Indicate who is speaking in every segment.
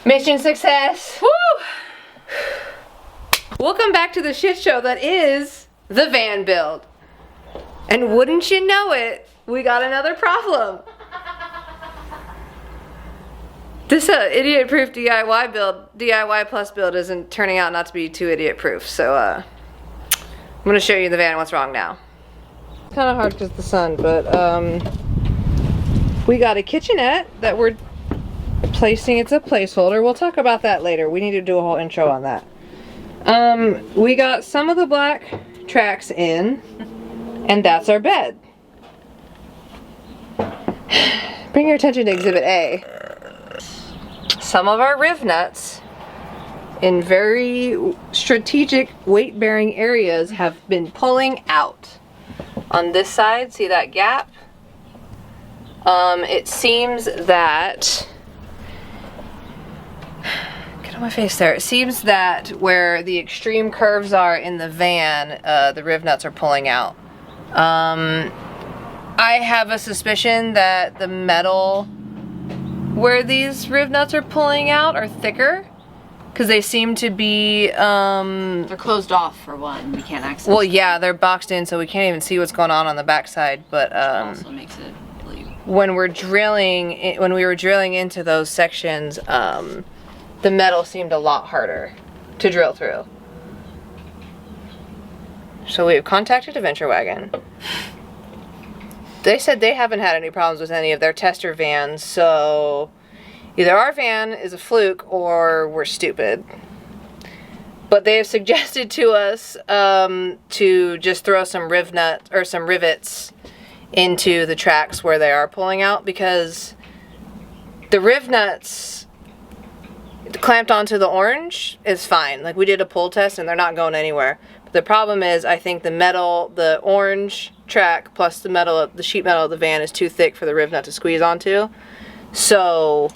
Speaker 1: Mission success! Woo! Welcome back to the shit show that is the van build. And wouldn't you know it, we got another problem. This idiot-proof DIY plus build isn't turning out not to be too idiot-proof. So I'm gonna show you the van and what's wrong now. It's kind of hard because of the sun, but we got a kitchenette that we're placing. It's a placeholder. We'll talk about that later. We need to do a whole intro on that. We got some of the black tracks in, and that's our bed. Bring your attention to Exhibit A. Some of our rivnuts in very strategic weight-bearing areas have been pulling out. On this side, see that gap? It seems that... Get on my face there. It seems that where the extreme curves are in the van, the rivnuts are pulling out. I have a suspicion that the metal where these rivnuts are pulling out are thicker, because they seem to be
Speaker 2: they're closed off for one. We can't access.
Speaker 1: Well, yeah, they're boxed in, so we can't even see what's going on the backside. But
Speaker 2: also makes it bleed.
Speaker 1: When we were drilling into those sections, the metal seemed a lot harder to drill through. So we have contacted Adventure Wagon. They said they haven't had any problems with any of their tester vans, so either our van is a fluke or we're stupid. But they have suggested to us to just throw some rivets into the tracks where they are pulling out, because the rivnuts clamped onto the orange is fine. Like, we did a pull test and they're not going anywhere. But the problem is, I think the orange track plus the sheet metal of the van is too thick for the rivnut to squeeze onto. So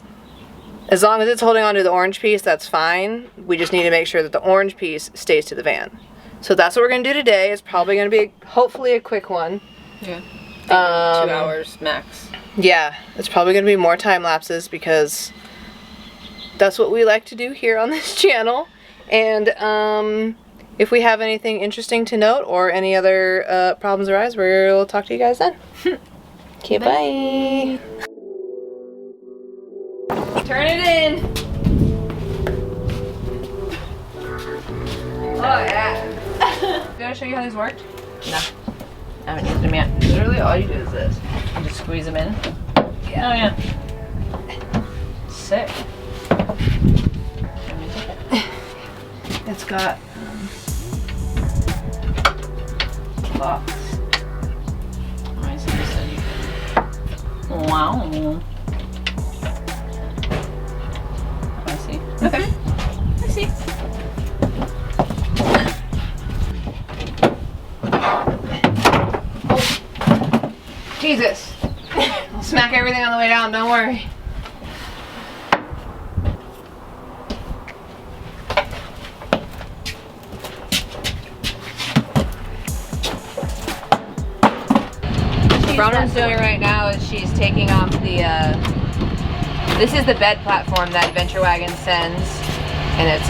Speaker 1: as long as it's holding onto the orange piece, that's fine. We just need to make sure that the orange piece stays to the van. So that's what we're gonna do today. It's probably gonna be hopefully a quick one.
Speaker 2: Yeah. 2 hours max.
Speaker 1: Yeah, it's probably gonna be more time lapses because that's what we like to do here on this channel. And if we have anything interesting to note or any other problems arise, we'll talk to you guys then. Okay, bye. Turn it in. Oh yeah. Did I show you how these worked?
Speaker 2: No. I haven't used them yet.
Speaker 1: Literally all you do is this.
Speaker 2: You just squeeze them in.
Speaker 1: Yeah.
Speaker 2: Oh yeah. Sick.
Speaker 1: It's got box.
Speaker 2: I see. You said you could. Wow. I see. Okay. I see.
Speaker 1: Oh. Jesus. I'll smack everything on the way down, don't worry. What Bronwyn's doing right now is she's taking off the, this is the bed platform that Adventure Wagon sends, and it's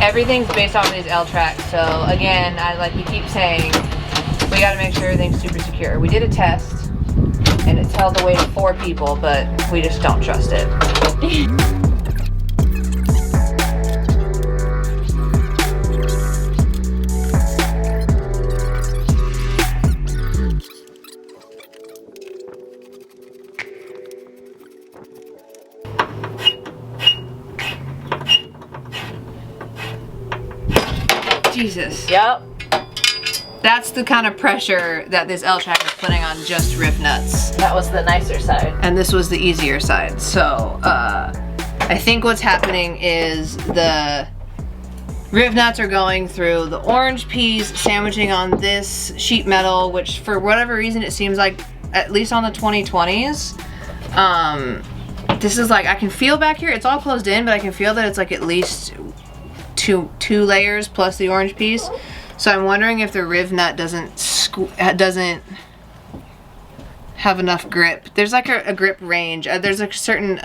Speaker 1: everything's based off of these L tracks. So again, like we keep saying, we gotta make sure everything's super secure. We did a test, and it's held the weight of 4 people, but we just don't trust it. Jesus.
Speaker 2: Yep.
Speaker 1: That's the kind of pressure that this L track is putting on just rivnuts.
Speaker 2: That was the nicer side.
Speaker 1: And this was the easier side. So, I think what's happening is the rivnuts are going through the orange piece, sandwiching on this sheet metal, which for whatever reason it seems like, at least on the 2020s, this is like, I can feel back here, it's all closed in, but I can feel that it's like at least two layers plus the orange piece. So I'm wondering if the rivnut doesn't have enough grip. There's like a grip range. There's a certain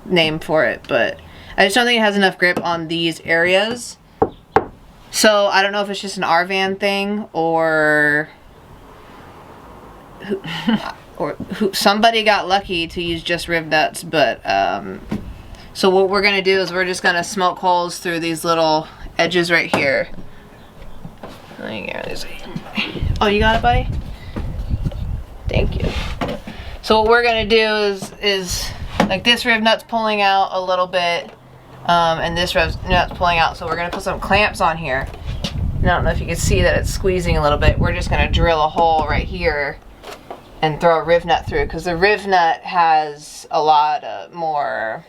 Speaker 1: name for it, but I just don't think it has enough grip on these areas. So I don't know if it's just an R van thing or somebody got lucky to use just rivnuts, but so what we're gonna do is we're just gonna smoke holes through these little edges right here. Oh, you got it, buddy? Thank you. So what we're gonna do is like this rivnut's pulling out a little bit, and this rivnut's pulling out. So we're gonna put some clamps on here. And I don't know if you can see that it's squeezing a little bit. We're just gonna drill a hole right here and throw a rivnut through, because the rivnut has a lot more,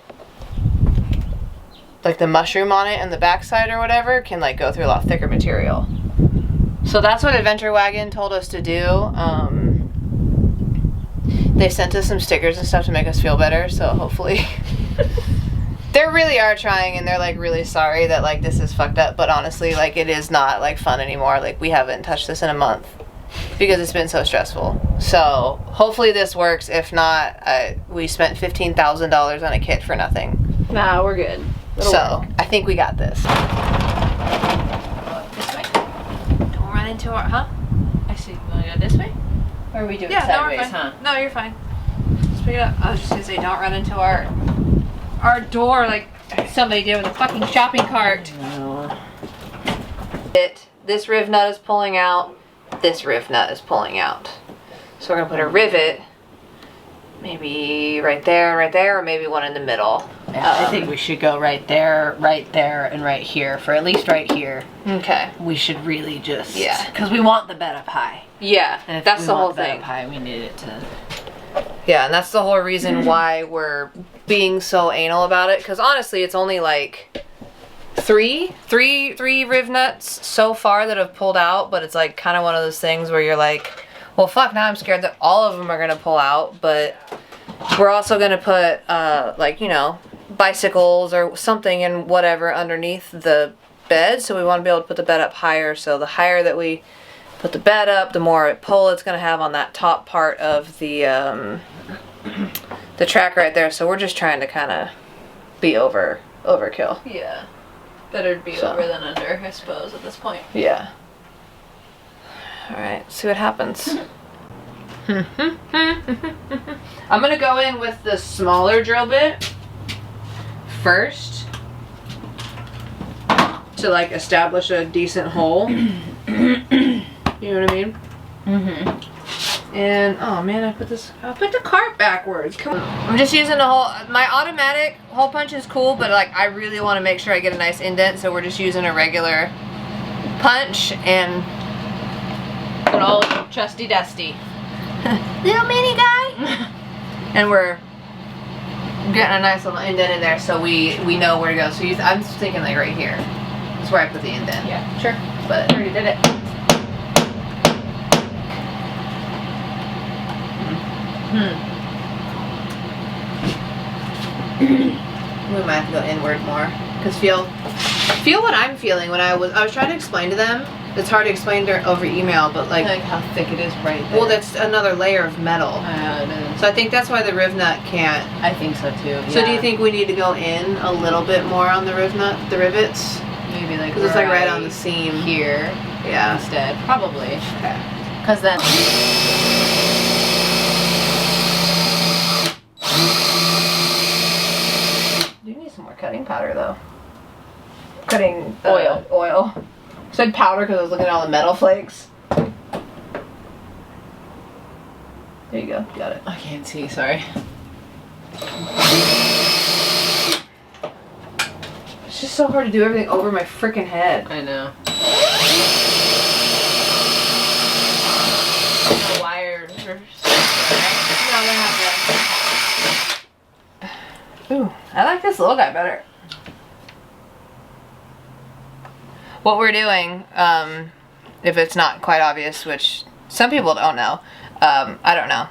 Speaker 1: like the mushroom on it and the backside or whatever can like go through a lot thicker material. So that's what Adventure Wagon told us to do. They sent us some stickers and stuff to make us feel better, so hopefully they really are trying, and they're like really sorry that like this is fucked up, but honestly like it is not like fun anymore. Like we haven't touched this in a month because it's been so stressful. So hopefully this works. If not, we spent $15,000 on a kit for nothing.
Speaker 2: Nah, we're good. It'll
Speaker 1: So
Speaker 2: work.
Speaker 1: I think we got this.
Speaker 2: This way. Don't run into our, huh? I see. You want to go this way? Or are we doing
Speaker 1: Yeah, no, we're
Speaker 2: sideways,
Speaker 1: fine.
Speaker 2: huh?
Speaker 1: No, you're fine. Just pick it up. I was just gonna say, don't run into our door like somebody did with a fucking shopping cart.
Speaker 2: No.
Speaker 1: This rivnut is pulling out. This rivnut is pulling out. So we're gonna put a rivet, maybe right there, or maybe one in the middle.
Speaker 2: Yeah, I think we should go right there, and right here. For at least right here.
Speaker 1: Okay.
Speaker 2: We should really just...
Speaker 1: Yeah.
Speaker 2: Because we want the bed up high.
Speaker 1: Yeah,
Speaker 2: And if
Speaker 1: that's
Speaker 2: we
Speaker 1: the
Speaker 2: want
Speaker 1: whole
Speaker 2: the bed
Speaker 1: thing.
Speaker 2: up high, we need it to...
Speaker 1: Yeah, and that's the whole reason why we're being so anal about it. Because honestly, it's only like three rivnuts so far that have pulled out. But it's like kind of one of those things where you're like, well, fuck, now I'm scared that all of them are going to pull out. But we're also going to put, like, you know, bicycles or something and whatever underneath the bed. So we want to be able to put the bed up higher. So the higher that we put the bed up, the more pull it's going to have on that top part of the track right there. So we're just trying to kind of be overkill.
Speaker 2: Yeah. Better to be
Speaker 1: So.
Speaker 2: over than under, I suppose, at this point.
Speaker 1: Yeah. All right, see what happens. I'm going to go in with the smaller drill bit first to like establish a decent hole. You know what I mean?
Speaker 2: Mm-hmm.
Speaker 1: And oh man, I put the cart backwards. Come on. I'm just using the my automatic hole punch is cool, but like I really want to make sure I get a nice indent, so we're just using a regular punch and
Speaker 2: Good old trusty dusty.
Speaker 1: little mini guy. And we're getting a nice little indent in there, so we know where to go. So I'm just thinking like right here. That's where I put the indent.
Speaker 2: Yeah, sure.
Speaker 1: But I already did it. We might have to go inward more, because feel what I'm feeling when I was trying to explain to them. It's hard to explain over email, but like
Speaker 2: how thick it is right there.
Speaker 1: well, that's another layer of metal.
Speaker 2: It is.
Speaker 1: So I think that's why the rivnut can't.
Speaker 2: I think so too.
Speaker 1: So do you
Speaker 2: yeah.
Speaker 1: think we need to go in a little bit more on the rivets?
Speaker 2: Maybe like
Speaker 1: Because it's like right on the seam.
Speaker 2: here
Speaker 1: Yeah.
Speaker 2: instead? Probably.
Speaker 1: Okay.
Speaker 2: Because then.
Speaker 1: You need some more cutting powder though. Cutting
Speaker 2: Oil.
Speaker 1: Oil. I said powder because I was looking at all the metal flakes. There you go. Got it.
Speaker 2: I can't see. Sorry.
Speaker 1: It's just so hard to do everything over my freaking head.
Speaker 2: I know. The wires are.
Speaker 1: No, they're not bad. Ooh, I like this little guy better. What we're doing, if it's not quite obvious, which some people don't know, I don't know.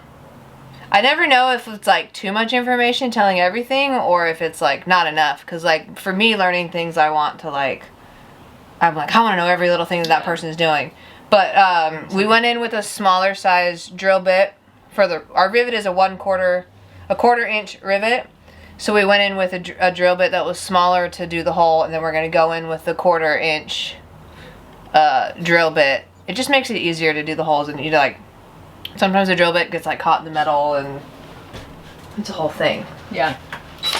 Speaker 1: I never know if it's like too much information telling everything or if it's like not enough. Because like for me, learning things I want to like, I'm like, I want to know every little thing that person is doing. But we went in with a smaller size drill bit for our rivet is a quarter inch rivet. So we went in with a drill bit that was smaller to do the hole, and then we're going to go in with the 1/4 inch drill bit. It just makes it easier to do the holes, and you like, sometimes the drill bit gets like caught in the metal, and it's a whole thing.
Speaker 2: Yeah.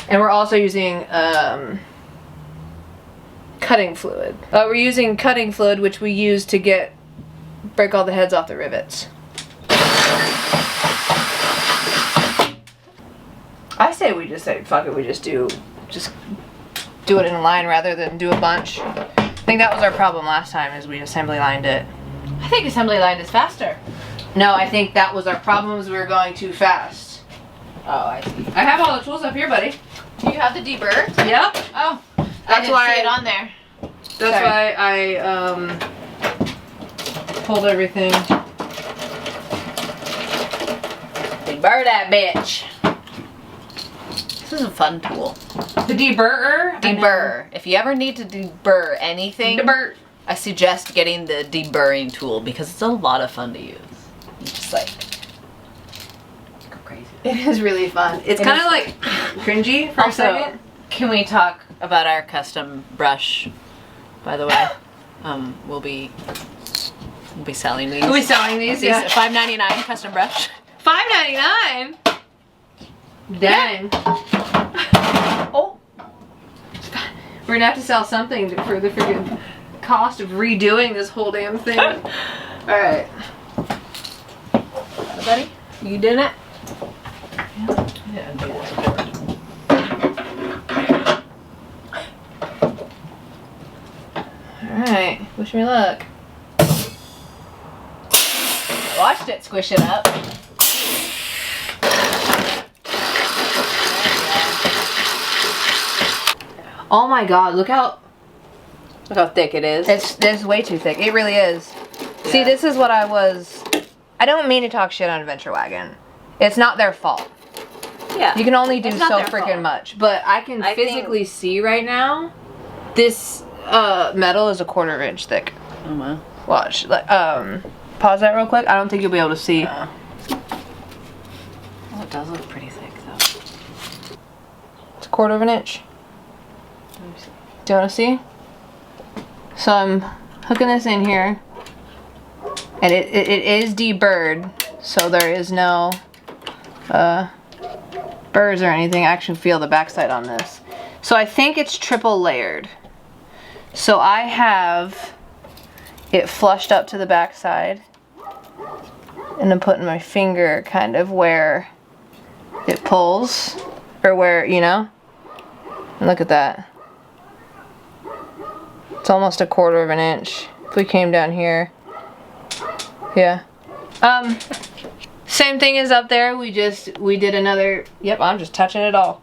Speaker 1: And we're also using cutting fluid. We're using cutting fluid, which we use to break all the heads off the rivets. I say we just say, fuck it, we just do it in a line rather than do a bunch. I think that was our problem last time, is we assembly lined it.
Speaker 2: I think assembly line is faster.
Speaker 1: No, I think that was our problem, was we were going too fast.
Speaker 2: Oh, I see.
Speaker 1: I have all the tools up here, buddy.
Speaker 2: Do you have the deburr?
Speaker 1: Yep.
Speaker 2: Oh,
Speaker 1: That's
Speaker 2: I didn't
Speaker 1: why
Speaker 2: see it on there.
Speaker 1: That's
Speaker 2: Sorry.
Speaker 1: why I pulled everything.
Speaker 2: Deburr that bitch. This is a fun tool.
Speaker 1: The deburrer?
Speaker 2: Deburr. If you ever need to deburr anything,
Speaker 1: Deburr.
Speaker 2: I suggest getting the deburring tool because it's a lot of fun to use. You just like go crazy.
Speaker 1: It is really fun. It's kind of like cringy for a second.
Speaker 2: Can we talk about our custom brush? By the way, we'll be selling these.
Speaker 1: We'll be selling these. Yeah.
Speaker 2: $5.99 custom brush.
Speaker 1: $5.99. Dang. Oh. We're gonna have to sell something for the freaking cost of redoing this whole damn thing. Alright.
Speaker 2: Buddy, you did it?
Speaker 1: Yeah. Alright. Wish me luck.
Speaker 2: Watched it squish it up.
Speaker 1: Oh my god, look how
Speaker 2: thick it is.
Speaker 1: it's way too thick. It really is. Yeah. See, this is what I don't mean to talk shit on Adventure Wagon. It's not their fault.
Speaker 2: Yeah.
Speaker 1: You can only do so freaking
Speaker 2: fault.
Speaker 1: much. But I can physically see right now, this metal is a 1/4 inch thick.
Speaker 2: Oh wow.
Speaker 1: Watch. Pause that real quick. I don't think you'll be able to see.
Speaker 2: Well, it does look pretty thick though.
Speaker 1: It's a 1/4 inch. Do you want to see? So I'm hooking this in here, and it is deburred, so there is no burrs or anything. I actually feel the backside on this. So I think it's triple layered. So I have it flushed up to the backside, and I'm putting my finger kind of where it pulls, or where, you know, and look at that. It's almost a 1/4 inch. If we came down here. Yeah. Same thing is up there. We did another, yep, I'm just touching it all.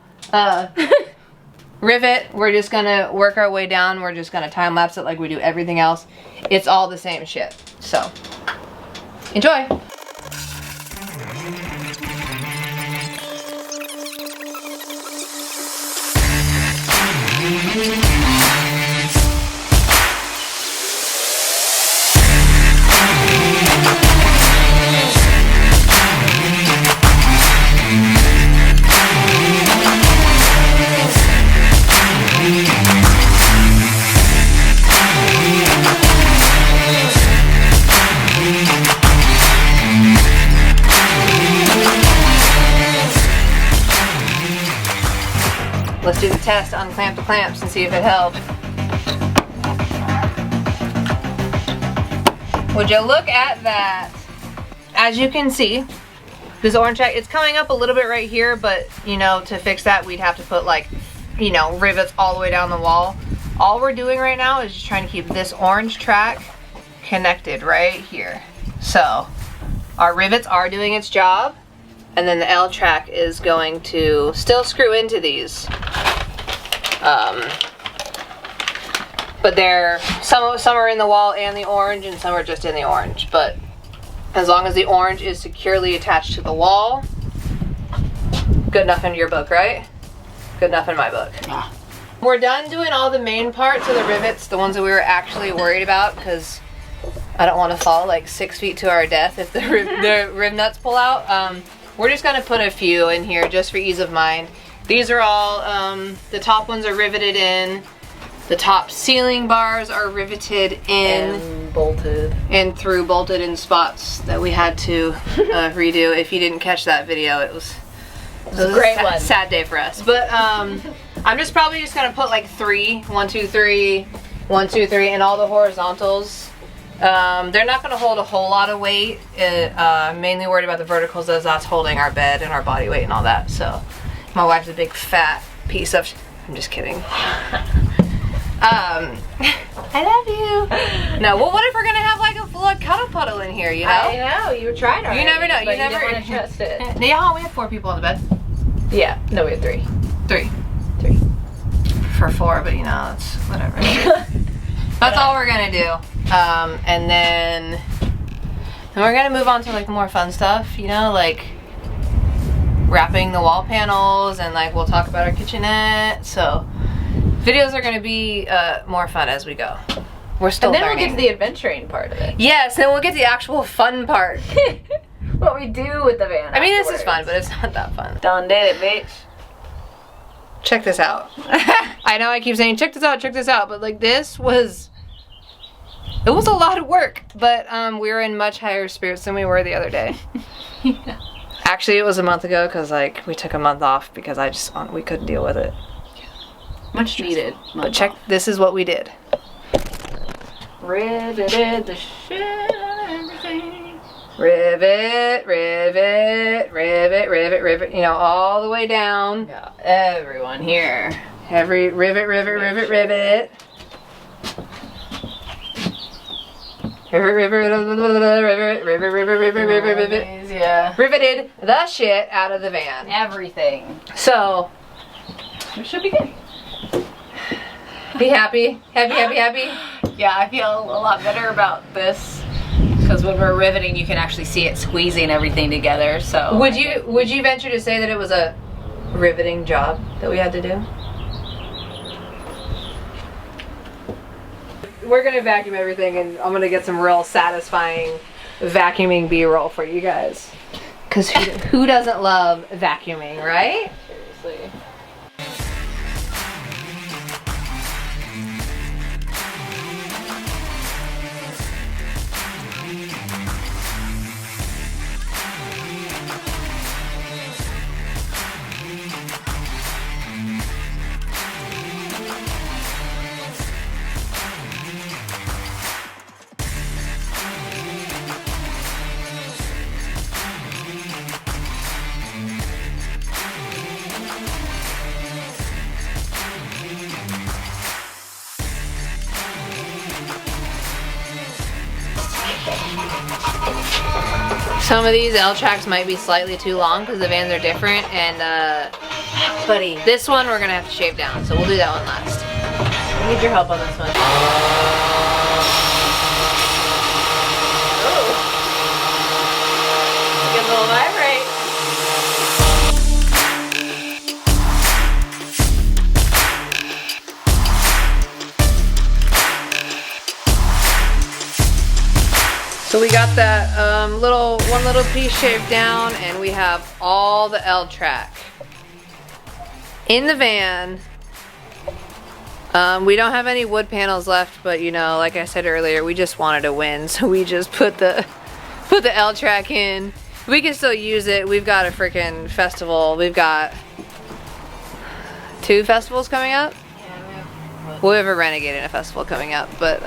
Speaker 1: Rivet. We're just gonna work our way down. We're just gonna time lapse it like we do everything else. It's all the same shit. So, enjoy. Let's do the test, unclamp the clamps and see if it held. Would you look at that? As you can see, this orange jack, it's coming up a little bit right here, but you know, to fix that, we'd have to put like, you know, rivets all the way down the wall. All we're doing right now is just trying to keep this orange track connected right here. So our rivets are doing its job, and then the L track is going to still screw into these. But they're, some are in the wall and the orange, and some are just in the orange. But as long as the orange is securely attached to the wall, good enough in your book, right? Good enough in my book.
Speaker 2: Yeah.
Speaker 1: We're done doing all the main parts of the rivets, the ones that we were actually worried about, because I don't want to fall like 6 feet to our death if the rib nuts pull out. We're just going to put a few in here just for ease of mind. These are all, the top ones are riveted in. The top ceiling bars are riveted in.
Speaker 2: And bolted.
Speaker 1: And through bolted in spots that we had to redo. If you didn't catch that video, it was
Speaker 2: a great one.
Speaker 1: Sad day for us. But I'm probably just gonna put like 3, 1, 2, 3, 1, 2, 3, and all the horizontals. They're not gonna hold a whole lot of weight. Mainly worried about the verticals as that's holding our bed and our body weight and all that. So my wife's a big fat piece of. I'm just kidding. I love you. No, well, what if we're gonna have like a full cuddle puddle in here? You know.
Speaker 2: I know you were trying already.
Speaker 1: You never know. You never
Speaker 2: want to trust it.
Speaker 1: Yeah, we have 4 people in the bed.
Speaker 2: Yeah. No, we have 3.
Speaker 1: 3
Speaker 2: 3
Speaker 1: for 4, but you know, it's whatever. That's all we're gonna do. And then we're gonna move on to like the more fun stuff. You know, like wrapping the wall panels, and like we'll talk about our kitchenette. So. Videos are going to be more fun as we go. We're still learning.
Speaker 2: And then we'll get to the adventuring part of it.
Speaker 1: Yes, then we'll get to the actual fun part.
Speaker 2: What we do with the van.
Speaker 1: I mean, this is fun, but it's not that fun.
Speaker 2: Done did it, bitch.
Speaker 1: Check this out. I know I keep saying check this out, but like this was... It was a lot of work, but we were in much higher spirits than we were the other day.
Speaker 2: Yeah.
Speaker 1: Actually, it was a month ago because like we took a month off because we couldn't deal with it.
Speaker 2: Much needed.
Speaker 1: But check, this is what we did.
Speaker 2: Riveted the shit out of everything.
Speaker 1: Rivet, rivet, rivet, rivet, rivet. You know, all the way down.
Speaker 2: Yeah, everyone here.
Speaker 1: Every rivet, rivet, rivet, rivet. Rivet, rivet, rivet, rivet, rivet, rivet, rivet, rivet.
Speaker 2: Yeah.
Speaker 1: Riveted the shit out of the van.
Speaker 2: Everything.
Speaker 1: So,
Speaker 2: it should be good.
Speaker 1: Be happy. Happy.
Speaker 2: Yeah, I feel a lot better about this because when we're riveting, you can actually see it squeezing everything together. So,
Speaker 1: would you venture to say that it was a riveting job that we had to do? We're gonna vacuum everything, and I'm gonna get some real satisfying vacuuming B-roll for you guys. Cause who doesn't love vacuuming, right?
Speaker 2: Seriously.
Speaker 1: Some of these L tracks might be slightly too long because the vans are different, and buddy, this one we're gonna have to shave down, so we'll do that one last.
Speaker 2: I need your help on this one. Oh, get a little vibrate.
Speaker 1: So we got that one little piece shaved down, and we have all the L track in the van. We don't have any wood panels left, but you know, like I said earlier, we just wanted to win, so we just put the L track in. We can still use it. We've got a freaking festival. We've got 2 festivals coming up.
Speaker 2: Yeah,
Speaker 1: We have a Renegade and a festival coming up, but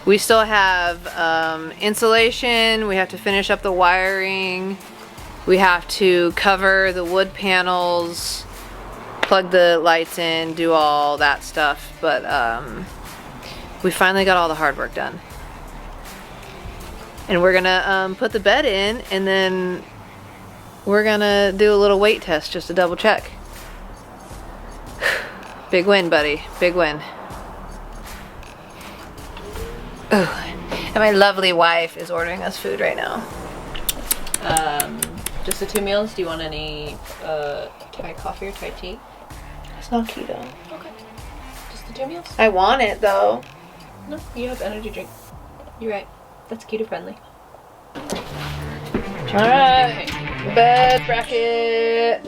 Speaker 1: we still have insulation. We have to finish up the wiring. We have to cover the wood panels, plug the lights in, do all that stuff. But we finally got all the hard work done. And we're gonna put the bed in, and then we're gonna do a little weight test just to double check. Big win, buddy. Big win. Oh, and my lovely wife is ordering us food right now.
Speaker 2: Just the 2 meals. Do you want any Thai coffee or Thai tea?
Speaker 1: It's not keto.
Speaker 2: Okay. Just the 2 meals?
Speaker 1: I want it though.
Speaker 2: No, you have energy drink. You're right. That's keto friendly.
Speaker 1: Alright. Bed bracket.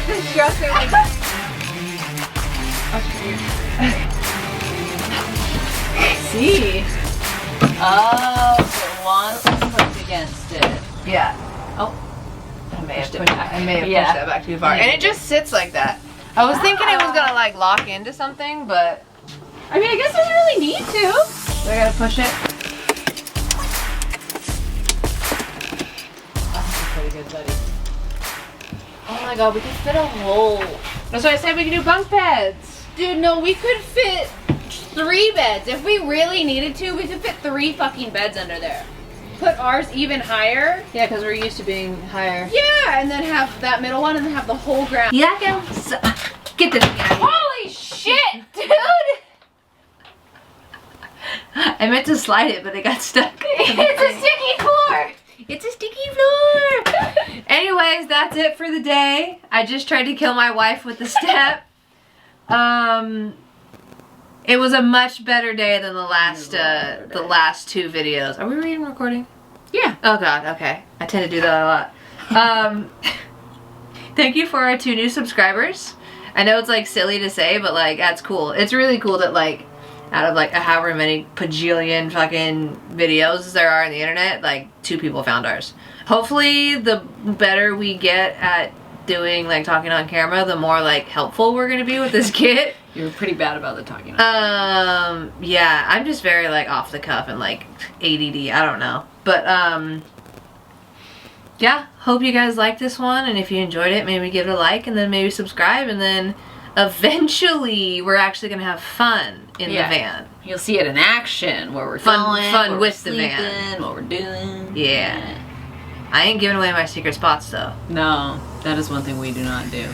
Speaker 1: disgusting.
Speaker 2: See? Oh, so it wants to push against it.
Speaker 1: Yeah.
Speaker 2: Oh,
Speaker 1: I may have
Speaker 2: pushed it
Speaker 1: pushed
Speaker 2: back.
Speaker 1: I may have
Speaker 2: Yeah.
Speaker 1: pushed that back too far. And it just sits like that. I was thinking it was gonna like lock into something, but
Speaker 2: I mean, I guess there's really need to.
Speaker 1: I gotta push it.
Speaker 2: That's pretty good, buddy. Oh my god, we could fit a whole...
Speaker 1: That's why I said we could do bunk beds.
Speaker 3: Dude, no, we could fit 3 beds. If we really needed to, we could fit 3 fucking beds under there. Put ours even higher.
Speaker 1: Yeah, because we're used to being higher.
Speaker 3: Yeah, and then have that middle one and then have the whole ground.
Speaker 2: Yeah, get this guy.
Speaker 3: Holy shit, dude!
Speaker 2: I meant to slide it, but it got stuck.
Speaker 3: It's a sticky floor!
Speaker 2: It's a sticky floor. Anyways, that's it for the day. I just tried to kill my wife with the step. It was a much better day than the last 2 videos. Are we even recording?
Speaker 3: Yeah.
Speaker 2: Oh god, okay. I tend to do that a lot. Thank you for our 2 new subscribers. I know it's like silly to say, but like that's cool. It's really cool that like out of like however many bajillion fucking videos there are on the internet, like 2 people found ours. Hopefully the better we get at doing like talking on camera, the more like helpful we're gonna be with this kit.
Speaker 3: You were pretty bad about the talking.
Speaker 2: Yeah, I'm just very like off the cuff and like ADD, I don't know. But yeah, hope you guys liked this one, and if you enjoyed it, maybe give it a like and then maybe subscribe, and then eventually we're actually gonna have fun in the van.
Speaker 3: You'll see it in action, where we're
Speaker 2: Fun
Speaker 3: going,
Speaker 2: with the van.
Speaker 3: what we're doing.
Speaker 2: Yeah. I ain't giving away my secret spots though.
Speaker 3: No, that is one thing we do not do.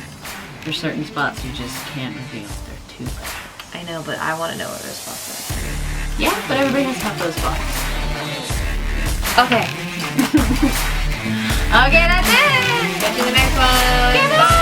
Speaker 3: There's certain spots you just can't reveal. They're too precious.
Speaker 2: I know, but I want to know what those spots are.
Speaker 3: Yeah, but everybody has to have those spots.
Speaker 2: Okay.
Speaker 3: Okay, that's it.
Speaker 1: Catch you in the next one.
Speaker 3: Goodbye.